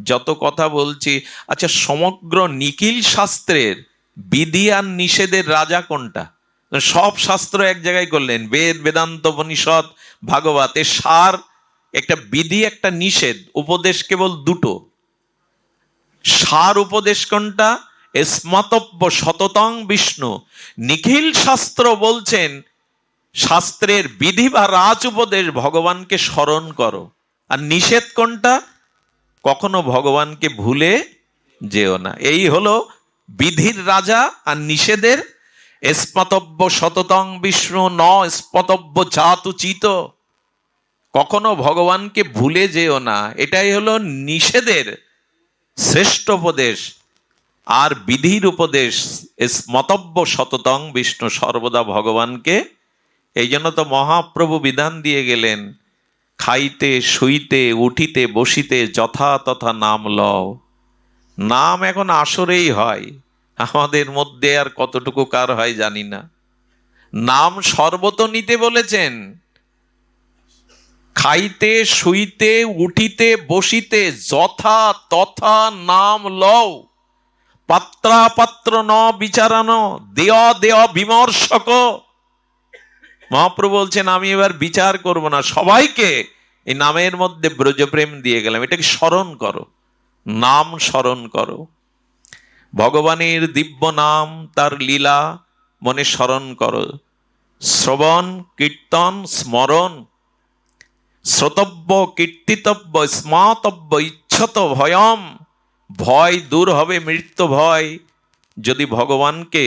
যত কথা বলছি। আচ্ছা, সমগ্র নিখিল শাস্ত্রের বিধি আর নিষেধের রাজা কোনটা? সব শাস্ত্র এক জায়গায় করলেন, বেদ, বেদান্ত, উপনিষদ, ভাগবত। এর সার একটা বিধি, একটা নিষেধ, উপদেশ কেবল দুটো। সার উপদেশ কোনটা? স্মতব্য সততং বিষ্ণু। নিখিল শাস্ত্র বলছেন শাস্ত্রের বিধি বা রাজ উপদেশ ভগবানকে স্মরণ করো। আর নিষেধ কোনটা? কখনো ভগবানকে ভুলে যেও না। এই হলো বিধির রাজা আর নিষেধের। স্মতব্য সততং বিষ্ণু ন স্মতব্য জাতুচিত। কখনো ভগবানকে ভুলে যেও না, এটাই হলো নিষেধের শ্রেষ্ঠ উপদেশ। আর বিধির উপদেশ স্মতব্য সততং বিষ্ণু, সর্বদা ভগবানকে। এই জন্য তো মহাপ্রভু বিধান দিয়ে গেলেন, খাইতে শুইতে উঠিতে বসিতে যথা তথা নাম লও। নাম এখন আসরেই হয়, আমাদের মধ্যে আর কতটুকু কার হয় জানি না। নাম সর্বত নিতে বলেছেন। খাইতে শুইতে উঠিতে বসিতে যথা তথা নাম লও। পাত্রাপাত্র ন বিচারানো দেয় দেয় বিমর্শক। মহাপ্রভু বলছেন আমি এবার বিচার করব না, সবাইকে এই নামের মধ্যে ব্রজপ্রেম দিয়ে গেলাম। এটাকে স্মরণ করো, নাম স্মরণ করো। ভগবানের দিব্য নাম, তার লীলা মনে স্মরণ করো। শ্রবণ কীর্তন স্মরণ। শ্রোতব্য কীর্তিতব্য স্মাতব্য ইচ্ছত ভয়ম। ভয় দূর হবে, মৃত্যু ভয়, যদি ভগবানকে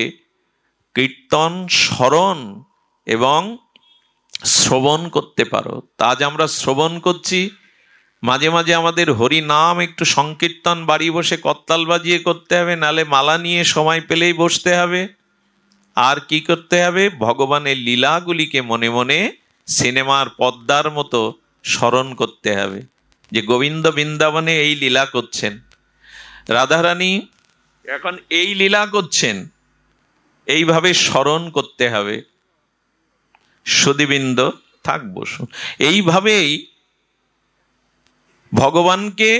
কীর্তন স্মরণ এবং শ্রবণ করতে পারো। তা আজ আমরা শ্রবণ করছি, মাঝে মাঝে আমাদের হরি নাম একটু সংকীর্তন বাড়ি বসে করতাল বাজিয়ে করতে হবে, নালে মালা নিয়ে সময় পেলেই বসতে হবে। আর কি করতে হবে? ভগবানের লীলাগুলিকে মনে মনে সিনেমার পদ্মার মতো স্মরণ করতে হবে, যে গোবিন্দ বৃন্দাবনে এই লীলা করছেন, রাধারানী এখন এই লীলা করছেন, এইভাবে স্মরণ করতে হবে। সুধীবৃন্দ থাকবো, এইভাবেই ভগবানকে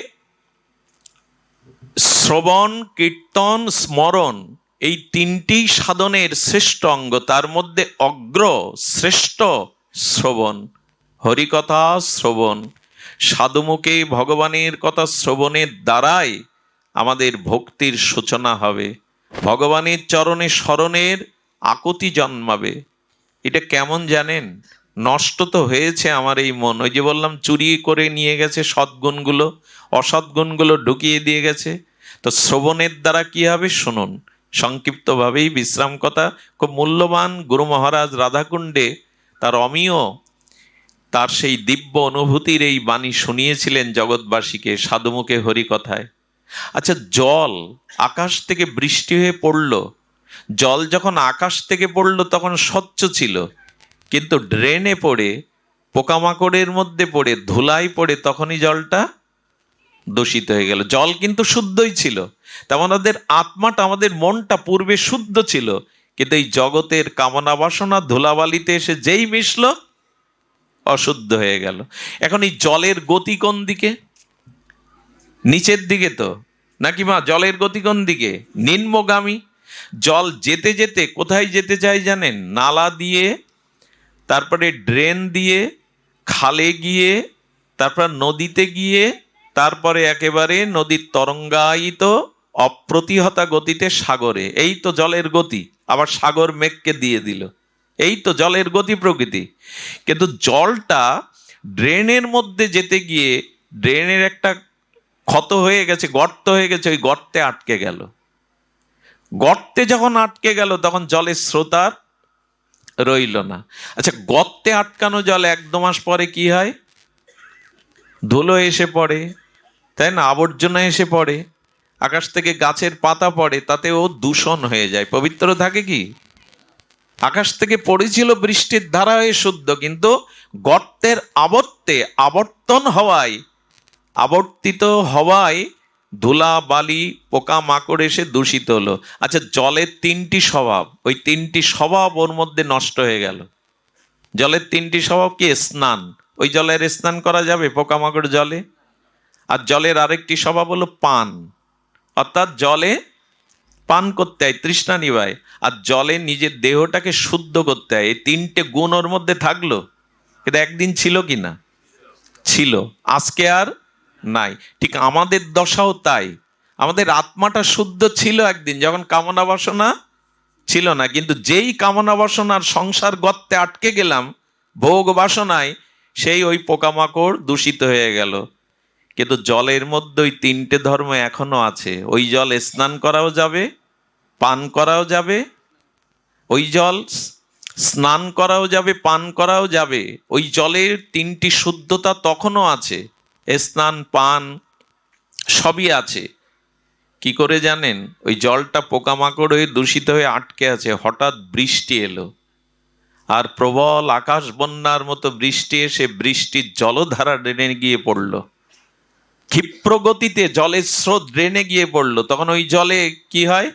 শ্রবণ কীর্তন স্মরণ, এই তিনটি সাধনের শ্রেষ্ঠ অঙ্গ। তার মধ্যে অগ্র শ্রেষ্ঠ শ্রবণ, হরিকথা শ্রবণ। সাধুমুখে ভগবানের কথা শ্রবণের দ্বারাই আমাদের ভক্তির সূচনা হবে, ভগবানের চরণে স্মরণের আকুতি জন্মাবে। এটা কেমন জানেন? নষ্ট তো হয়েছে আমার এই মন। ওই যে বললাম চুরি করে নিয়ে গেছে সদ্গুণগুলো, অসৎগুণগুলো ঢুকিয়ে দিয়ে গেছে। তো শ্রবণের দ্বারা কি হবে শুনুন, সংক্ষিপ্তভাবেই বিশ্রাম কথা। খুব মূল্যবান গুরু মহারাজ রাধাকুণ্ডে তার অমীয়, তার সেই দিব্য অনুভূতির এই বাণী শুনিয়েছিলেন জগৎবাসীকে সাধুমুখে হরিকথায়। আচ্ছা, জল আকাশ থেকে বৃষ্টি হয়ে পড়ল, জল যখন আকাশ থেকে পড়ল তখন স্বচ্ছ ছিল, কিন্তু ড্রেনে পড়ে, পোকামাকড়ের মধ্যে পড়ে, ধুলাই পড়ে তখনই জলটা দূষিত হয়ে গেল। জল কিন্তু শুদ্ধই ছিল। তেমন আমাদের আত্মাটা, আমাদের মনটা পূর্বে শুদ্ধ ছিল, কিন্তু এই জগতের কামনা বাসনা ধুলাবালিতে এসে যেই মিশলো অশুদ্ধ হয়ে গেল। এখন এই জলের গতি কোন দিকে? নিচের দিকে তো, নাকি মা? জলের গতি কোন দিকে? নিম্নগামী। জল যেতে যেতে কোথায় যেতে চাই জানেন? নালা দিয়ে, তারপরে ড্রেন দিয়ে, খালে গিয়ে, তারপর নদীতে গিয়ে, তারপরে একেবারে নদীর তরঙ্গায়িত অপ্রতিহতা গতিতে সাগরে। এই তো জলের গতি। আবার সাগর মেঘকে দিয়ে দিল, এই তো জলের গতি প্রকৃতি। কিন্তু জলটা ড্রেনের মধ্যে যেতে গিয়ে ড্রেনের একটা ক্ষত হয়ে গেছে, গর্ত হয়ে গেছে, ওই গর্তে আটকে গেল। গর্তে যখন আটকে গেল তখন জলের স্রোত আর রইল না। আচ্ছা, গর্তে আটকানো জল 1-2 মাস পরে কি হয়? ধুলো এসে পড়ে, তাই না? আবর্জনা এসে পড়ে, আকাশ থেকে গাছের পাতা পড়ে, তাতেও দূষণ হয়ে যায়। পবিত্র থাকে কি? আকাশ থেকে পড়েছিল বৃষ্টির ধারা হয়ে শুদ্ধ, কিন্তু গর্তের আবর্তন হওয়ায়, আবর্তিত হওয়ায় ধুলা বালি পোকা মাকড় এসে দূষিত হলো। আচ্ছা, জলের 3টি স্বভাব, ওই 3টি স্বভাব ওর মধ্যে নষ্ট হয়ে গেল। জলের 3টি স্বভাব কি? স্নান, ওই জলের স্নান করা যাবে পোকামাকড় জলে? আর জলের আরেকটি স্বভাব হলো পান, অর্থাৎ জলে পান করতে হয়, তৃষ্ণা নিবায়, আর জলে নিজের দেহটাকে শুদ্ধ করতে হয়। এই তিনটে গুণ ওর মধ্যে থাকলো, কিন্তু একদিন ছিল কি না? ছিল, আজকে আর নাই। ঠিক আমাদের দশাও তাই। আমাদের আত্মাটা শুদ্ধ ছিল একদিন, যখন কামনা বাসনা ছিল না, কিন্তু যেই কামনা বাসনার সংসার গর্তে আটকে গেলাম ভোগ বাসনায়, সেই ওই পোকামাকড় দূষিত হয়ে গেল। কিন্তু জলের মধ্যে ওই তিনটে ধর্ম এখনো আছে। ওই জল স্নান করাও যাবে, পান করাও যাবে, ওই জল স্নান করাও যাবে, পান করাও যাবে। ওই জলের তিনটি শুদ্ধতা তখনও আছে, স্নান পান সবই আছে। কি করে জানেন? ওই জলটা পোকামাকড় হয়ে দূষিত হয়ে আটকে আছে, হঠাৎ বৃষ্টি এলো, আর প্রবল আকাশ বন্যার মতো বৃষ্টি এসে বৃষ্টির জলধারা ড্রেনে গিয়ে পড়লো, ক্ষিপ্র গতিতে জলের স্রোত ড্রেনে গিয়ে পড়লো। তখন ওই জলে কি হয়?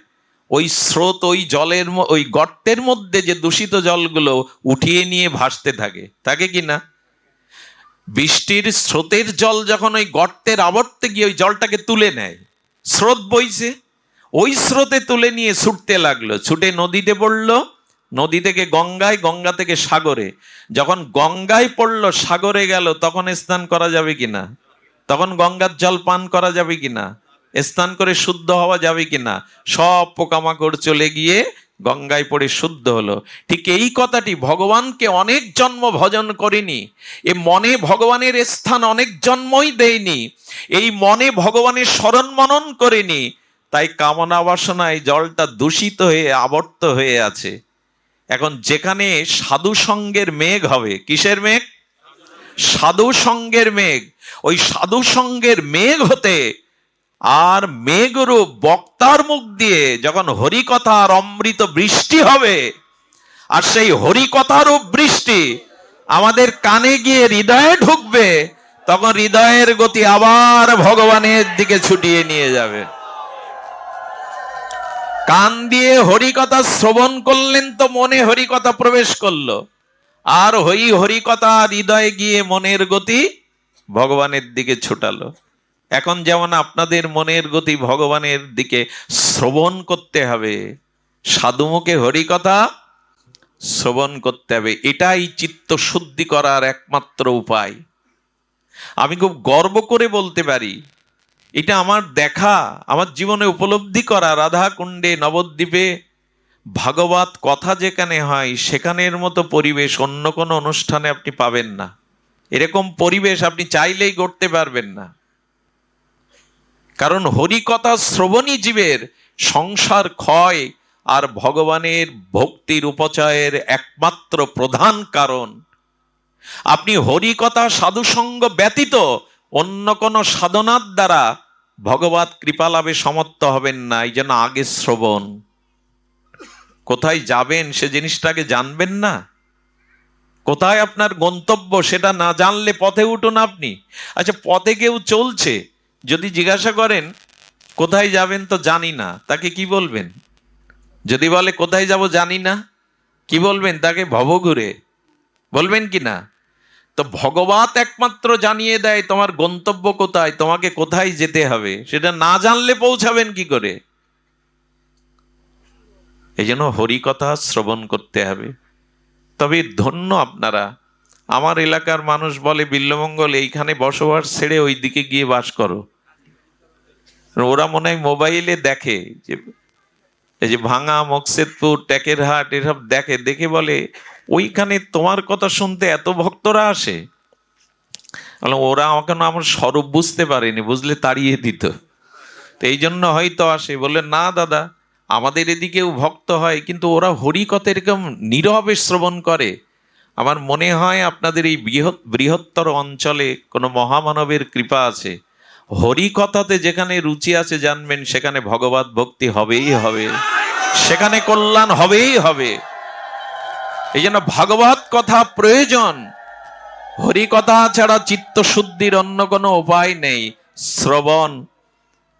ওই স্রোত ওই জলের ওই গর্তের মধ্যে যে দূষিত জলগুলো উঠিয়ে নিয়ে ভাসতে থাকে, থাকে কি না? বৃষ্টির স্রোতের জল যখন ওই গর্তের আবর্তে গিয়ে ওই জলটাকে তুলে নেয়, স্রোত বইছে, ওই স্রোতে তুলে নিয়ে ছুটতে লাগলো, ছুটে নদীতে পড়লো, নদী থেকে গঙ্গায়, গঙ্গা থেকে সাগরে। যখন গঙ্গায় পড়লো, সাগরে গেল, তখন স্নান করা যাবে কিনা? তখন গঙ্গার জল পান করা যাবে কিনা? স্নান করে শুদ্ধ হওয়া যাবে কিনা? সব পোকামাকড় চলে গিয়ে গঙ্গায় পড়ে শুদ্ধ হলো। ঠিক এই কথাটি ভগবানকে অনেক জন্ম ভজন করিনি, এ মনে ভগবানের স্থান অনেক জন্মই দেয়নি, এই মনে ভগবানের স্মরণ মনন করিনি, তাই কামনা বাসনায় জলটা দূষিত হয়ে আবর্ত হয়ে আছে। এখন যেখানে সাধু সঙ্গের মেঘ হবে, কিসের মেঘ? সাধু সঙ্গের মেঘ। ওই সাধু সঙ্গের মেঘ হতে আর মেঘরূপ বক্তার মুখ দিয়ে যখন হরিকথার অমৃত বৃষ্টি হবে, আর সেই হরিকথারূপ বৃষ্টি আমাদের কানে গিয়ে হৃদয়ে ঢুকবে, তখন হৃদয়ের গতি আবার ভগবানের দিকে ছুটিয়ে নিয়ে যাবে। কান দিয়ে হরিকথা শ্রবণ করলেন তো মনে হরিকথা প্রবেশ করলো, আর হরিকথা হৃদয়ে গিয়ে মনের গতি ভগবানের দিকে ছুটালো। এখন যেমন আপনাদের মনের গতি ভগবানের দিকে শ্রবণ করতে হবে, সাধুমুখে হরিকথা শ্রবণ করতে হবে, এটাই চিত্ত শুদ্ধি করার একমাত্র উপায়। আমি খুব গর্ব করে বলতে পারি, এটা আমার দেখা, আমার জীবনে উপলব্ধি করা, রাধা কুণ্ডে নবদ্বীপে ভাগবত কথা যেখানে হয়, সেখানের মতো পরিবেশ অন্য কোনো অনুষ্ঠানে আপনি পাবেন না। এরকম পরিবেশ আপনি চাইলেই গড়তে পারবেন না। কারণ হরিকথা শ্রবণী জীবের সংসার ক্ষয় আর ভগবানের ভক্তির উপচয়ের একমাত্র প্রধান কারণ। আপনি হরিকথা সাধুসঙ্গ ব্যতীত অন্য কোনো সাধনার দ্বারা ভগবত কৃপা লাভে সমর্থ হবেন না। এই জন্য আগে শ্রবণ। কোথায় যাবেন সে জিনিসটাকে জানবেন না, কোথায় আপনার গন্তব্য সেটা না জানলে পথে উঠুন আপনি। আচ্ছা, পথে কেউ চলছে, যদি জিজ্ঞাসা করেন কোথায় যাবেন, তো জানি না, তাকে কি বলবেন? যদি বলে কোথায় যাব জানি না, কি বলবেন তাকে? ভবঘুরে বলবেন কি না? তো ভগবত একমাত্র জানিয়ে দেয় তোমার গন্তব্য কোথায়, তোমাকে কোথায় যেতে হবে। সেটা না জানলে পৌঁছাবেন কি করে? এই জন্য হরিকথা শ্রবণ করতে হবে। তবে ধন্য আপনারা, আমার এলাকার মানুষ বলে বিল্লমঙ্গল এইখানে বসবাস ছেড়ে ওই দিকে গিয়ে বাস করো। ওরা মনে হয় মোবাইলে দেখে যে এই যে ভাঙা, মকসেদপুর, টেকেরহাট এসব দেখে, দেখে বলে ওইখানে তোমার কথা শুনতে এত ভক্তরা আসে। ওরা আমাকে আমার স্বরূপ বুঝতে পারেনি, বুঝলে তাড়িয়ে দিত, তো এই জন্য হয়তো আসে। বলে না দাদা, আমাদের এদিকেও ভক্ত হয়, কিন্তু ওরা হরিকথা এরকম নীরবে শ্রবণ করে। আমার মনে হয় আপনাদের এই বৃহত্তর অঞ্চলে কোনো মহামানবের কৃপা আছে। হরিকথাতে যেখানে রুচি আছে জানবেন, সেখানে ভগবত ভক্তি হবেই হবে, সেখানে কল্যাণ হবেই হবে। এই জন্য ভাগবত কথা প্রয়োজন। হরিকথা ছাড়া চিত্ত শুদ্ধির অন্য কোনো উপায় নেই, শ্রবণ।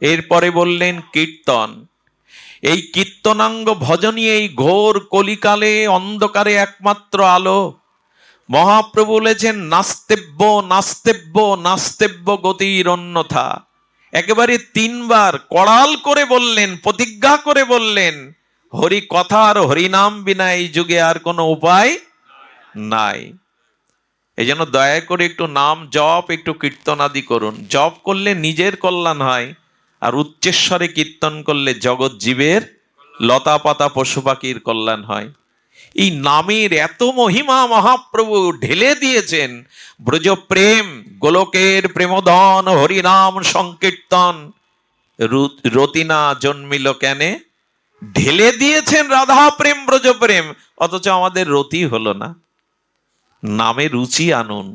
এরপরে বললেন কীর্তন। এই কীর্তনাঙ্গ ভজনই এই ঘোর কলিকালে অন্ধকারে একমাত্র আলো। মহাপ্রভু বলেছেন নাস্তেব্য নাস্তেব্য নাস্তেব্য গতির অন্যথা। একেবারে তিনবার কড়াল করে বললেন, প্রতিজ্ঞা করে বললেন, হরি কথা আর হরিনাম বিনা এই যুগে আর কোনো উপায় নাই। এই জন্য দয়া করে একটু নাম জপ, একটু কীর্তন আদি করুন। জপ করলে নিজের কল্যাণ হয়, আর উচ্চেশ্বরে কীর্তন করলে জগৎ জীবের, লতা পাতা পশু পাখির কল্যাণ হয়। এই নামের এত মহিমা মহাপ্রভু ঢেলে দিয়েছেন। ব্রজ প্রেম গোলকের প্রেমধন হরিনাম সংকীর্তন, রতিনা জন্মিল কেনে, ঢেলে দিয়েছেন রাধা প্রেম ব্রজ প্রেম, অথচ আমাদের রতি হলো না। নামে রুচি আনুন।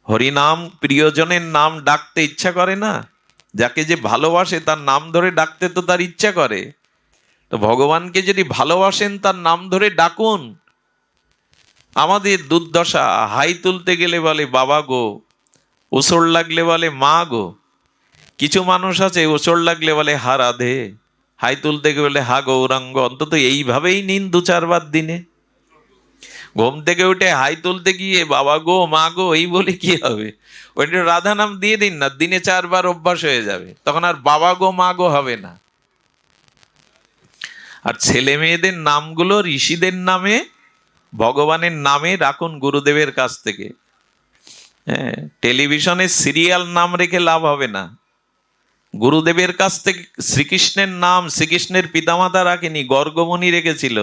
হরিনাম, প্রিয়জনের নাম ডাকতে ইচ্ছা করে না? যাকে যে ভালোবাসে তার নাম ধরে ডাকতে তো তার ইচ্ছা করে। তো ভগবানকে যদি ভালোবাসেন তার নাম ধরে ডাকুন। আমাদের দুর্দশা, হাই তুলতে গেলে বলে বাবা গো, ওসর লাগলে বলে মা গো। কিছু মানুষ আছে ওসর লাগলে বলে হা রাধে, হাই তুলতে গেলে হা গৌরাঙ্গ। অন্তত এইভাবেই নিন 2-4 বার দিনে। ঘুম থেকে উঠে হাই তুলতে গিয়ে বাবা গো মা গো এই বলে কি হবে? ওইটা রাধা নাম দিয়ে দিন না, দিনে 4 বার অভ্যাস হয়ে যাবে, তখন আর বাবা গো মা গো হবে না। আর ছেলে মেয়েদের নামগুলো ঋষিদের নামে, ভগবানের নামে রাখুন গুরুদেবের কাছ থেকে। হ্যাঁ, টেলিভিশনে সিরিয়াল নাম রেখে লাভ হবে না। গুরুদেবের কাছ থেকে শ্রীকৃষ্ণের নাম শ্রীকৃষ্ণের পিতামাতা রাখেনি, গর্গমণি রেখেছিল।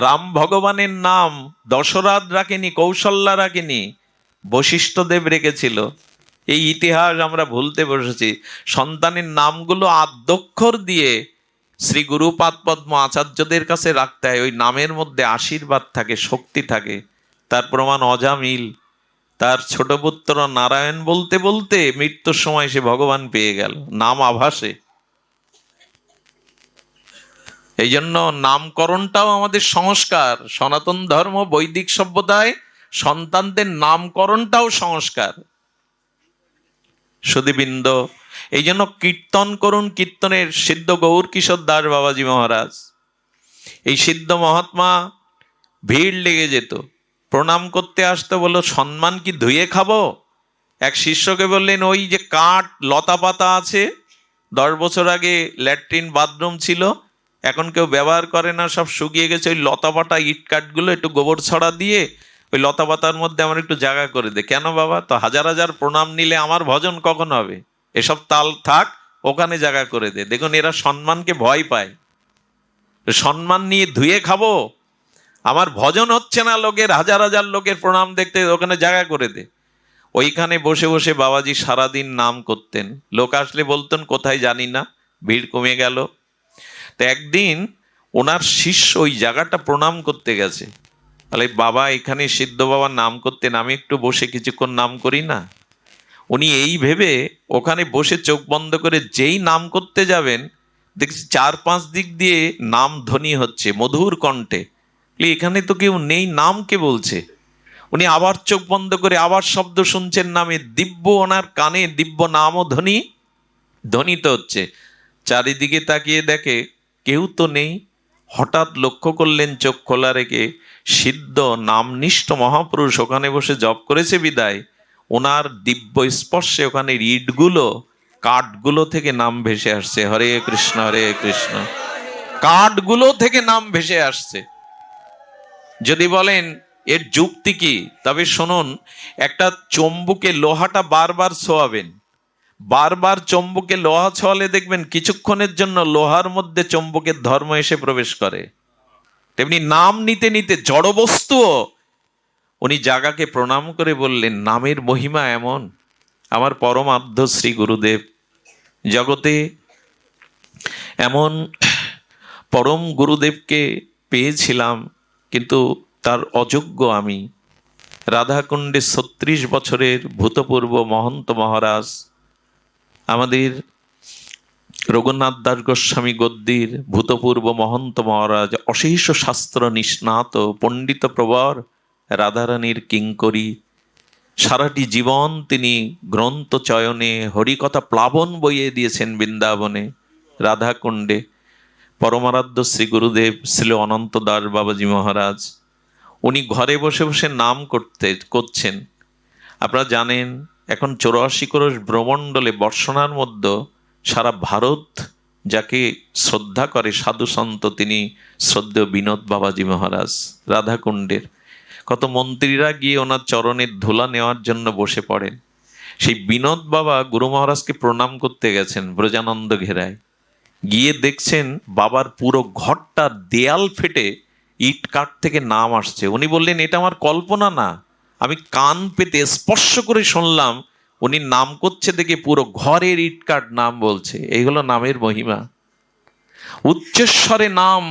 রাম ভগবানের নাম দশরথ রাখেনি, কৌশল্যা রাখেনি, বশিষ্ঠদেব রেখেছিল। এই ইতিহাস আমরা ভুলতে বসেছি। সন্তানের নামগুলো আদ্যক্ষর দিয়ে শ্রী গুরুপাদ পদ্ম আচার্যদের কাছে রাখতে হয়। ওই নামের মধ্যে আশীর্বাদ থাকে, শক্তি থাকে। তার প্রমাণ অজামিল। তার ছোট পুত্র নারায়ণ বলতে বলতে মৃত্যুর সময় সে ভগবান পেয়ে গেল নাম আভাসে। এই জন্য নামকরণটাও আমাদের সংস্কার। সনাতন ধর্ম বৈদিক সভ্যতায় সন্তানদের নামকরণটাও সংস্কার। সুধীবৃন্দ, এই জন্য কীর্তন করুন। কীর্তনের সিদ্ধ গৌর কিশোর দাস বাবাজি মহারাজ, এই সিদ্ধ মহাত্মা ভিড় লেগে যেত, প্রণাম করতে আসতো। বললো সম্মান কি ধুয়ে খাবো? এক শিষ্যকে বললেন, ওই যে কাঠ লতা পাতা আছে, 10 বছর আগে ল্যাট্রিন বাথরুম ছিল, এখন কেউ ব্যবহার করে না, সব শুকিয়ে গেছে। ওই লতা পাতা ইট কাঠগুলো একটু গোবর ছড়া দিয়ে ওই লতা পাতার মধ্যে আমার একটু জায়গা করে দে। কেন বাবা? তো হাজার হাজার প্রণাম নিলে আমার ভজন কখন হবে? এসব তাল থাক, ওখানে জায়গা করে দে। দেখুন, এরা সম্মানকে ভয় পায়। সম্মান নিয়ে ধুয়ে খাবো? আমার ভজন হচ্ছে না, লোকের হাজার হাজার লোকের প্রণাম দেখতে, ওখানে জায়গা করে দে। ওইখানে বসে বসে বাবাজি সারাদিন নাম করতেন। লোক আসলে বলতেন কোথায় জানি না, ভিড় কমে গেল। তো একদিন ওনার শিষ্য ওই জায়গাটা প্রণাম করতে গেছে। তাহলে বাবা এখানে সিদ্ধ বাবার নাম করতেন, আমি একটু বসে কিছুক্ষণ নাম করি না? উনি এই ভেবে ওখানে বসে চোখ বন্ধ করে যেই নাম করতে যাবেন, দেখছি 4-5 দিক দিয়ে নাম ধ্বনি হচ্ছে মধুর কণ্ঠে। এখানে তো কেউ নেই, নাম কে বলছে? উনি আবার চোখ বন্ধ করে আবার শব্দ শুনছেন নামে, দিব্য ওনার কানে দিব্য নামও ধ্বনিত হচ্ছে। চারিদিকে তাকিয়ে দেখে কেউ তো নেই। হঠাৎ লক্ষ্য করলেন চোখ খোলা রেখে, সিদ্ধ নামনিষ্ঠ মহাপুরুষ ওখানে বসে জপ করেছে বিদায় ওনার দিব্য স্পর্শে ওখানে ইটগুলো কাঠগুলো থেকে নাম ভেসে আসছে। হরে কৃষ্ণ হরে কৃষ্ণ। কাঠগুলো থেকে নাম ভেসে আসছে। যদি বলেন এর যুক্তি কি, তবে শুনুন, একটা চম্বুকে লোহাটা বারবার ছোঁয়াবেন, বারবার চম্বুকে লোহা ছোঁয়ালে দেখবেন কিছুক্ষণের জন্য লোহার মধ্যে চম্বুকের ধর্ম এসে প্রবেশ করে। তেমনি নাম নিতে নিতে জড় বস্তুও, উনি জাগাকে প্রণাম করে বললেন নামের মহিমা এমন। আমার পরমাধ্য শ্রী গুরুদেব, জগতে এমন পরম গুরুদেবকে পেয়েছিলাম, কিন্তু তার অযোগ্য আমি। রাধাকুণ্ডে 36 বছরের ভূতপূর্ব মহন্ত মহারাজ, আমাদের রঘুনাথ দাস গোস্বামী গদ্দির ভূতপূর্ব মহন্ত মহারাজ, অশেষ শাস্ত্র নিষ্ণাত পণ্ডিত প্রবর, রাধারানীর কিঙ্করী। সারাটি জীবন তিনি গ্রন্থ চয়নে হরিকথা প্লাবন বইয়ে দিয়েছেন বৃন্দাবনে রাধাকুণ্ডে। পরমারাধ্য শ্রী গুরুদেব শ্রী অনন্ত দাস বাবাজি মহারাজ, উনি ঘরে বসে বসে নাম করছেন। আপনারা জানেন এখন 84 ক্রোশ ব্রহ্মণ্ডলে বর্ষণার মধ্যে সারা ভারত যাকে শ্রদ্ধা করে সাধু সন্ত, তিনি শ্রদ্ধেয় বিনোদ বাবাজি মহারাজ রাধাকুণ্ডের। কত মন্ত্রীরা গিয়ে ওনার চরণের ধুলা নেওয়ার জন্য বসে পড়েন। সেই বিনোদ বাবা গুরু মহারাজকে প্রণাম করতে গেছেন ব্রজানন্দ ঘেরায়, গিয়ে দেখছেন বাবার পুরো ঘরটার দেয়াল ফেটে ইট কাঠ থেকে নাম আসছে। উনি বললেন, এটা আমার কল্পনা না, আমি কান পেতে স্পর্শ করে শুনলাম উনি নাম করছে দেখে পুরো ঘরের ইট কাঠ নাম বলছে। এই হলো নামের মহিমা। উচ্চস্বরে নাম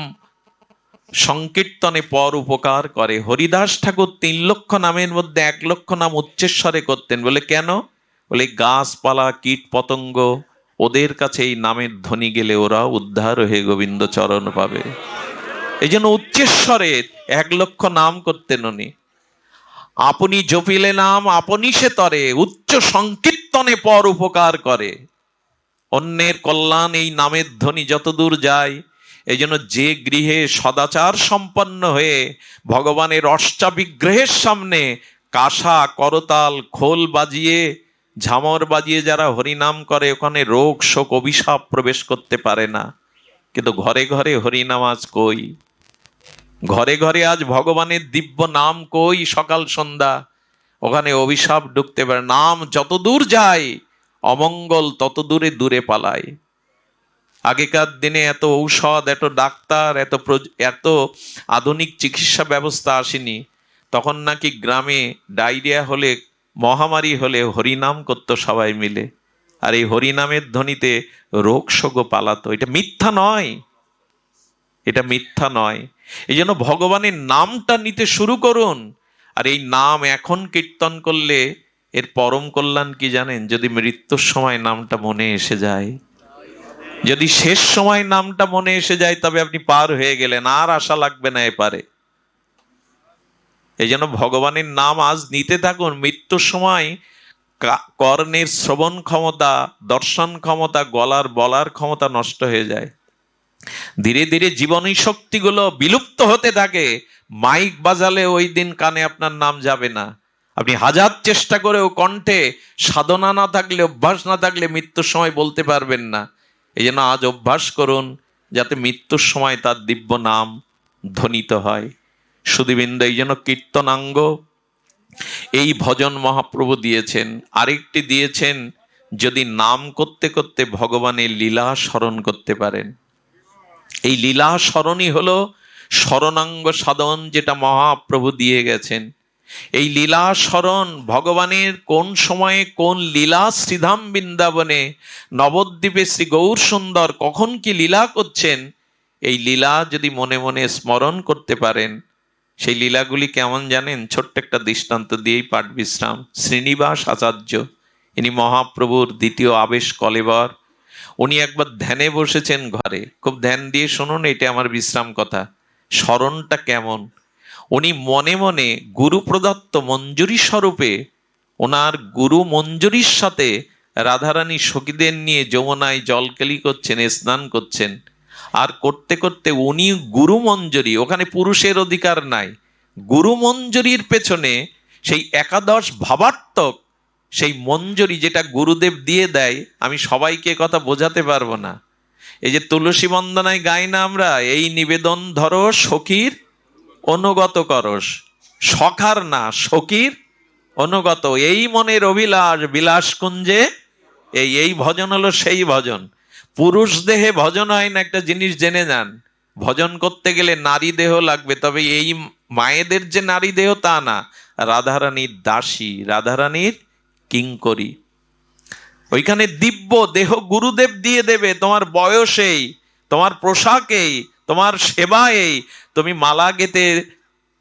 সংকীর্তনে পর উপকার করে। হরিদাস ঠাকুর 3 লক্ষ নামের মধ্যে 1 লক্ষ নাম উচ্চস্বরে করতেন। বলে কেন? বলে গাছপালা কীট পতঙ্গ ওদের কাছে এই নামের ধ্বনি গেলে ওরা উদ্ধার হয়ে গোবিন্দ চরণ পাবে। এই জন্য উচ্চস্বরে 1 লক্ষ নাম করতেন উনি। আপনি জপিলে নাম আপনি সে তরে, উচ্চ সংকীর্তনে পর উপকার করে। অন্যের কল্যাণ এই নামের ধ্বনি যতদূর যায়। এই জন্য যে গৃহে সদাচার সম্পন্ন হয়ে ভগবানের অষ্টাবিগ্রহের সামনে কাঁসা করতাল খোল বাজিয়ে ঝামর বাজিয়ে যারা হরিনাম করে, ওখানে রোগ শোক অভিশাপ প্রবেশ করতে পারে না। কিন্তু ঘরে ঘরে হরিনাম আজ কই? ঘরে ঘরে আজ ভগবানের দিব্য নাম কই? সকাল সন্ধ্যা ওখানে অভিশাপ ঢুকতে পারে। নাম যত দূর যায় অমঙ্গল তত দূরে দূরে পালায়। আগেকার দিনে এত ঔষধ, এত ডাক্তার, এত আধুনিক চিকিৎসা ব্যবস্থা আসেনি। তখন নাকি গ্রামে ডায়রিয়া হলে, মহামারী হলে হরিনাম করতো সবাই মিলে, আর এই হরিনামের ধ্বনিতে রোগ শোক পালাতো। এটা মিথ্যা নয়, এটা মিথ্যা নয়। এই জন্য ভগবানের নামটা নিতে শুরু করুন। আর এই নাম এখন কীর্তন করলে এর পরম কল্যাণ কি জানেন? যদি মৃত্যুর সময় নামটা মনে এসে যায়, যদি শেষ সময় নামটা মনে এসে যায়, তবে আপনি পার হয়ে গেলেন, আর আশা লাগবে না এপারে। এই জন্য ভগবানের নাম আজ নিতে থাকুন। মৃত্যুর সময় কর্ণের শ্রবণ ক্ষমতা, দর্শন ক্ষমতা, গলার বলার ক্ষমতা নষ্ট হয়ে যায়। ধীরে ধীরে জীবনী শক্তিগুলো বিলুপ্ত হতে থাকে। মাইক বাজালে ওই দিন কানে আপনার নাম যাবে না। আপনি হাজার চেষ্টা করেও কণ্ঠে সাধনা না থাকলে, অভ্যাস না থাকলে মৃত্যুর সময় বলতে পারবেন না। এই জন্য আজ অভ্যাস করুন যাতে মৃত্যুর সময় তার দিব্য নাম ধ্বনিত হয়। সুধীবৃন্দ, এই জন্য কীর্তনাঙ্গ এই ভজন মহাপ্রভু দিয়েছেন। আরেকটি দিয়েছেন, যদি নাম করতে করতে ভগবানের লীলা স্মরণ করতে পারেন। এই লীলা স্মরণই হলো স্মরণাঙ্গ সাধন, যেটা মহাপ্রভু দিয়ে গেছেন। এই লীলা স্মরণ, ভগবানের কোন সময়ে কোন লীলা শ্রীধাম বৃন্দাবনে নবদ্বীপে শ্রী গৌর সুন্দর কখন কি লীলা করছেন, এই লীলা যদি মনে মনে স্মরণ করতে পারেন, সেই লীলাগুলি কেমন জানেন? ছোট্ট একটা দৃষ্টান্ত দিয়েই পাঠ বিশ্রাম। শ্রীনিবাস আচার্য, ইনি মহাপ্রভুর দ্বিতীয় আবেশ কলেবর। উনি একবার ধ্যানে বসেছেন ঘরে, খুব ধ্যান দিয়ে শুনুন, এটা আমার বিশ্রাম কথা। স্মরণটা কেমন? উনি মনে মনে গুরু প্রদত্ত মঞ্জুরি স্বরূপে ওনার গুরু মঞ্জুরির সাথে রাধারানী সখীদের নিয়ে যমুনায় জলকেলি করছেন, স্নান করছেন। আর করতে করতে উনি গুরু মঞ্জুরি, ওখানে পুরুষের অধিকার নাই, গুরু মঞ্জুরির পেছনে সেই একাদশ ভাবাত্মক সেই মঞ্জুরি যেটা গুরুদেব দিয়ে দেয়, আমি সবাইকে কথা বোঝাতে পারবো না। এই যে তুলসী বন্দনায় গাই না আমরা, এই নিবেদন ধরো সখীর অনুগত করস, সখার না সখীর অনুগত, এই মনের অভিলাষ বিলাস কুঞ্জে, এই ভজন হলো সেই ভজন। পুরুষ দেহে ভজন হয় না, একটা জিনিস জেনে যান। ভজন করতে গেলে নারী দেহ লাগবে, তবে এই মায়েদের যে নারী দেহ তা না, রাধারানীর দাসী, রাধারানীর কিঙ্করী। ওইখানে দিব্য দেহ গুরুদেব দিয়ে দেবে। তোমার বয়সেই, তোমার পোশাকেই, তোমার সেবাই, তুমি মালা গেতে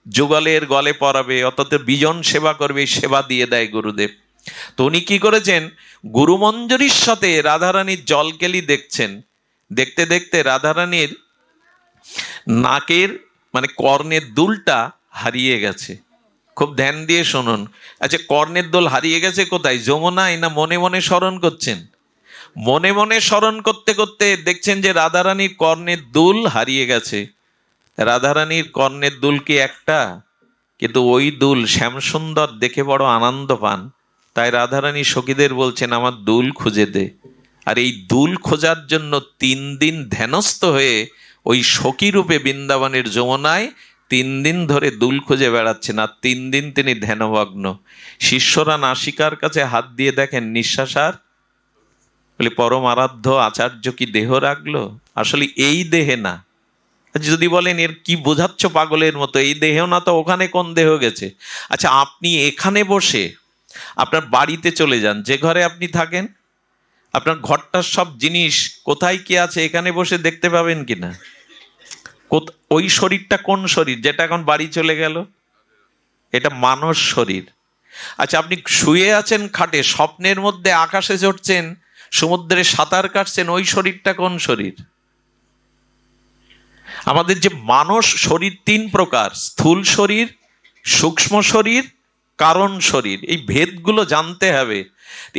যুগলের গলে পরাবে, অর্থাৎ বিজন সেবা করবে, সেবা দিয়ে দেয় গুরুদেব। তো উনি কি করেছেন? গুরু মঞ্জুরির সাথে রাধারানীর জলকেলি দেখছেন। দেখতে দেখতে রাধারানীর নাকের মানে কর্ণের দুলটা হারিয়ে গেছে। খুব ধ্যান দিয়ে শুনুন। আচ্ছা, কর্ণের দোল হারিয়ে গেছে কোথায়? যমুনায় না মনে মনে স্মরণ করছেন? মনে মনে স্মরণ করতে করতে দেখছেন যে রাধারানীর কর্ণের দুল হারিয়ে গেছে। রাধারানীর কর্ণের দুল কি একটা? কিন্তু ওই দুল শ্যামসুন্দর দেখে বড় আনন্দ পান। তাই রাধারানী সখীদের বলছেন, আমার দুল খুঁজে দে। আর এই দুল খোঁজার জন্য 3 দিন ধ্যানস্থ হয়ে ওই সখী রূপে বৃন্দাবনের যমুনায় 3 দিন ধরে দুল খুঁজে বেড়াচ্ছেন। আর 3 দিন তিনি ধ্যানমগ্ন। শিষ্যরা নাসিকার কাছে হাত দিয়ে দেখেন নিঃশ্বাস আর, বলে পরম আরাধ্য আচার্য কি দেহ রাখলো? আসলে এই দেহে না। যদি বলেন এর কি বোঝাচ্ছ পাগলের মতো, এই দেহ না তো ওখানে কোন দেহ গেছে? আচ্ছা, আপনি এখানে বসে আপনার বাড়িতে চলে যান, যে ঘরে আপনি থাকেন, আপনার ঘরটার সব জিনিস কোথায় কি আছে এখানে বসে দেখতে পাবেন কিনা? ওই শরীরটা কোন শরীর যেটা এখন বাড়ি চলে গেল? এটা মানস শরীর। আচ্ছা, আপনি শুয়ে আছেন খাটে, স্বপ্নের মধ্যে আকাশে চড়ছেন, সমুদ্রে সাঁতার কাটছেন, ওই শরীরটা কোন শরীর? আমাদের যে মানস শরীর 3 প্রকার, স্থূল শরীর, সূক্ষ্ম শরীর, কারণ শরীর। এই ভেদগুলো জানতে হবে।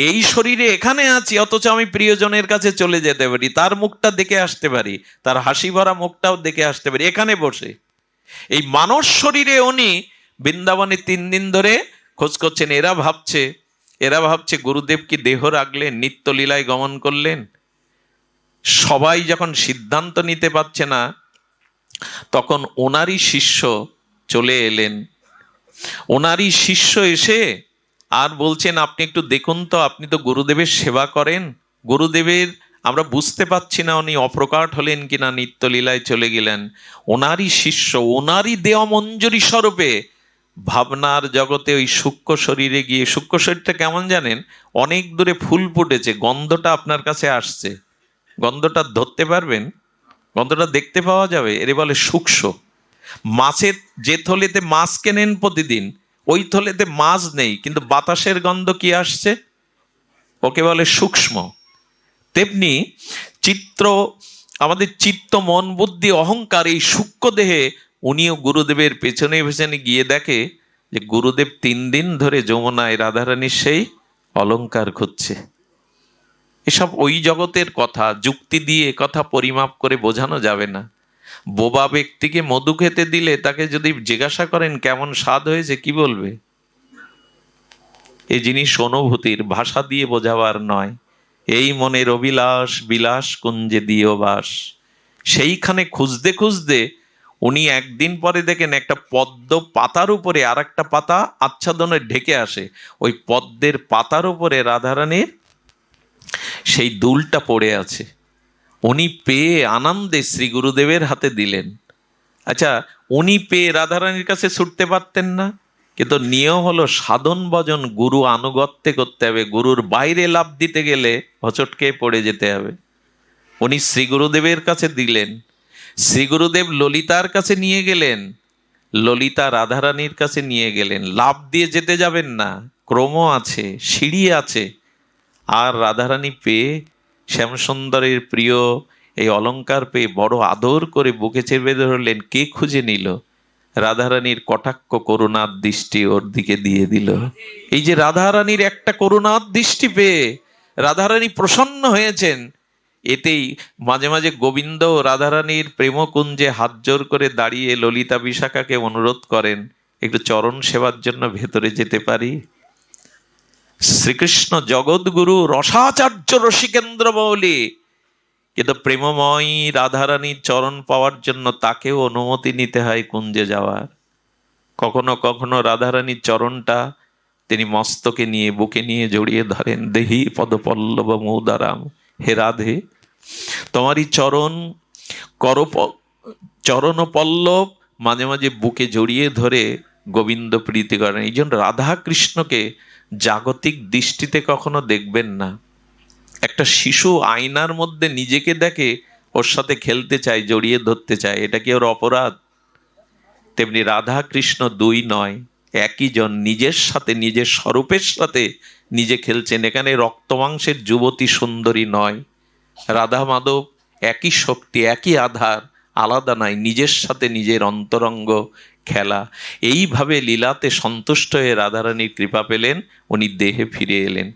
এই শরীরে এখানে আছি, অথচ আমি প্রিয়জনের কাছে চলে যেতে পারি, তার মুখটা দেখে আসতে পারি, তার হাসি ভরা মুখটাও দেখে আসতে পারি এখানে বসে। এই মানস শরীরে উনি বৃন্দাবনে 3 দিন ধরে খোঁজ করছেন। এরা ভাবছে গুরুদেব কি দেহ রাখলেন, নিত্য লীলায় গমন করলেন? সবাই যখন সিদ্ধান্ত নিতে পারছে না, তখন ওনারই শিষ্য চলে এলেন। ওনারই শিষ্য এসে আর বলছেন, আপনি একটু দেখুন তো, আপনি তো গুরুদেবের সেবা করেন, গুরুদেবের আমরা বুঝতে পারছি না উনি অপ্রকাট হলেন কিনা, নিত্যলীলায় চলে গেলেন। ওনারই শিষ্য, ওনারই দেওয়া মঞ্জুরি স্বরূপে ভাবনার জগতে ওই সূক্ষ্ম শরীরে গিয়ে, সূক্ষ্ম শরীরটা কেমন জানেন? অনেক দূরে ফুল ফুটেছে, গন্ধটা আপনার কাছে আসছে, গন্ধটা ধরতে পারবেন, গন্ধটা দেখতে পাওয়া যাবে, এর বলে সূক্ষ্ম। মাছের যে থলেতে মাছ কেনেন প্রতিদিন, ওই থলেতে মাছ নেই, কিন্তু বাতাসের গন্ধ কি আসছে, ওকে বলে সূক্ষ্ম। তেমনি আমাদের চিত্ত, মন, বুদ্ধি, অহংকার, এই সূক্ষ্ম দেহে উনিও গুরুদেবের পেছনে পেছনে গিয়ে দেখে যে গুরুদেব 3 দিন ধরে যমুনায় রাধারানীর সেই অলংকার খুঁজছে। এসব ওই জগতের কথা, যুক্তি দিয়ে কথা পরিমাপ করে বোঝানো যাবে না। বোবা ব্যক্তিকে মধু খেতে দিলে তাকে যদি জিজ্ঞাসা করেন কেমন স্বাদ হয়েছে, কি বলবে? এই জিনিস অনুভূতির, ভাষা দিয়ে বোঝাবার নয়। এই মনের অভিলাষ বিলাস কুঞ্জে দিও বাস। সেইখানে খুঁজতে খুঁজতে উনি একদিন পরে দেখেন একটা পদ্ম পাতার উপরে আর একটা পাতা আচ্ছাদনে ঢেকে আসে, ওই পদ্মের পাতার উপরে রাধারানীর সেই দুলটা পড়ে আছে। উনি পেয়ে আনন্দে শ্রী গুরুদেবের হাতে দিলেন। আচ্ছা, উনি পেয়ে রাধারানীর কাছে ছুটতে পারতেন না? কিন্তু নিয়ম হলো সাধন ভজন গুরু আনুগত্যে করতে হবে। গুরুর বাইরে লাভ দিতে গেলে হচটকে পড়ে যেতে হবে। উনি শ্রী গুরুদেবের কাছে দিলেন, শ্রী গুরুদেব ললিতার কাছে নিয়ে গেলেন, ললিতা রাধারানীর কাছে নিয়ে গেলেন। লাভ দিয়ে যেতে যাবেন না, ক্রম আছে, সিঁড়ি আছে। আর রাধারানী পেয়ে, শ্যামসুন্দরের প্রিয় এই অলংকার পেয়ে বড় আদর করে বুকে চেপে ধরলেন। কে খুঁজে নিল? রাধারানীর কটাক্ষ করুণার দৃষ্টি ওর দিকে দিয়ে দিল। এই যে রাধারানীর একটা করুণার দৃষ্টি পেয়ে রাধারানী প্রসন্ন হয়েছেন, এতেই মাঝে মাঝে গোবিন্দ রাধারানীর প্রেমকুঞ্জে হাত জোর করে দাঁড়িয়ে ললিতা বিশাখাকে অনুরোধ করেন, একটু চরণ সেবার জন্য ভেতরে যেতে পারি? শ্রীকৃষ্ণ জগৎগুরু, রসাচার্য, রসিকেন্দ্র মৌলি, কিন্তু প্রেমময়ী রাধারানীর চরণ পাওয়ার জন্য তাকেও অনুমতি নিতে হয় কুঞ্জে যাওয়ার। কখনো কখনো রাধারানীর চরণটা তিনি মস্তকে নিয়ে, বুকে নিয়ে জড়িয়ে ধরেন। দেহি পদপল্লব মৌদারাম, হে রাধে, তোমারই চরণ পল্লব মাঝে মাঝে বুকে জড়িয়ে ধরে গোবিন্দ প্রীতি করেন। এই জন্য রাধা কৃষ্ণকে জাগতিক দৃষ্টিতে কখনো দেখবেন না। একটা শিশু আয়নার মধ্যে নিজেকে দেখে, ওর সাথে খেলতে চায়, জড়িয়ে ধরতে চায়, এটা কি ওর অপরাধ? তেমনি রাধা কৃষ্ণ 2 নয়, একই জন, নিজের সাথে, নিজের স্বরূপের সাথে নিজে খেলছেন। এখানে রক্তমাংসের যুবতী সুন্দরী নয়, রাধা মাধব একই শক্তি, একই আধার, আলাদা নয়, নিজের সাথে নিজের অন্তরঙ্গ খেলা। এইভাবে লীলাতে সন্তুষ্ট হয়ে রাধারানীর কৃপা পেলেন, উনি দেহে ফিরে এলেন।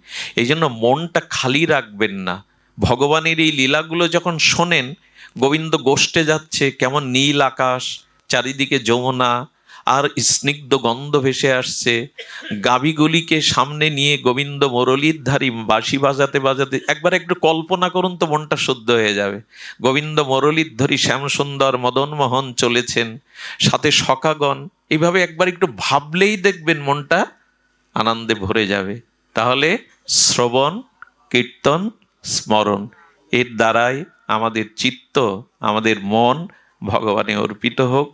এই জন্য মনটা খালি রাখবেন না। ভগবানের এই লীলাগুলো যখন শোনেন, গোবিন্দ গোষ্ঠে যাচ্ছে, কেমন নীল আকাশ, চারিদিকে যমুনা, আর স্নিগ্ধ গন্ধ ভেসে আসছে। গাভীগুলিকে সামনে নিয়ে গোবিন্দ মুরলীধারী বাঁশি বাজাতে বাজাতে, একবার একটু কল্পনা করুন তো, মনটা শুদ্ধ হয়ে যাবে। গোবিন্দ মুরলীধারী শ্যামসুন্দর মদনমোহন চলেছেন, সাথে সখাগণ। এইভাবে একবার একটু ভাবলেই দেখবেন মনটা আনন্দে ভরে যাবে। তাহলে শ্রবণ, কীর্তন, স্মরণ, এর দ্বারাই আমাদের চিত্ত, আমাদের মন ভগবানে অর্পিত হোক।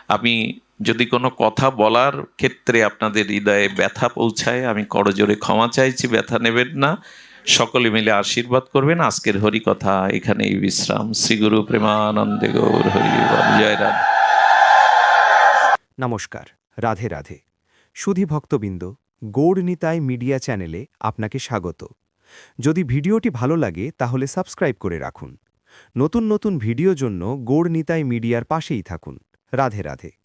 আমি যদি কোনো কথা বলার ক্ষেত্রে আপনাদের হৃদয়ে ব্যথা পৌঁছায়, আমি করজোরে ক্ষমা চাইছি, ব্যথা নেবেন না। সকলে মিলে আশীর্বাদ করবেন। আজকের হরিকথা এখানেই বিশ্রাম। শ্রীগুরু প্রেমানন্দে গৌর হরি বল। জয় রাধে। নমস্কার, রাধে রাধে। সুধী ভক্তবৃন্দ, গৌড় নিতাই মিডিয়া চ্যানেলে আপনাকে স্বাগত। যদি ভিডিওটি ভালো লাগে তাহলে সাবস্ক্রাইব করে রাখুন। নতুন নতুন ভিডিও জন্য গৌড় নিতাই মিডিয়ার পাশেই থাকুন। রাধে রাধে।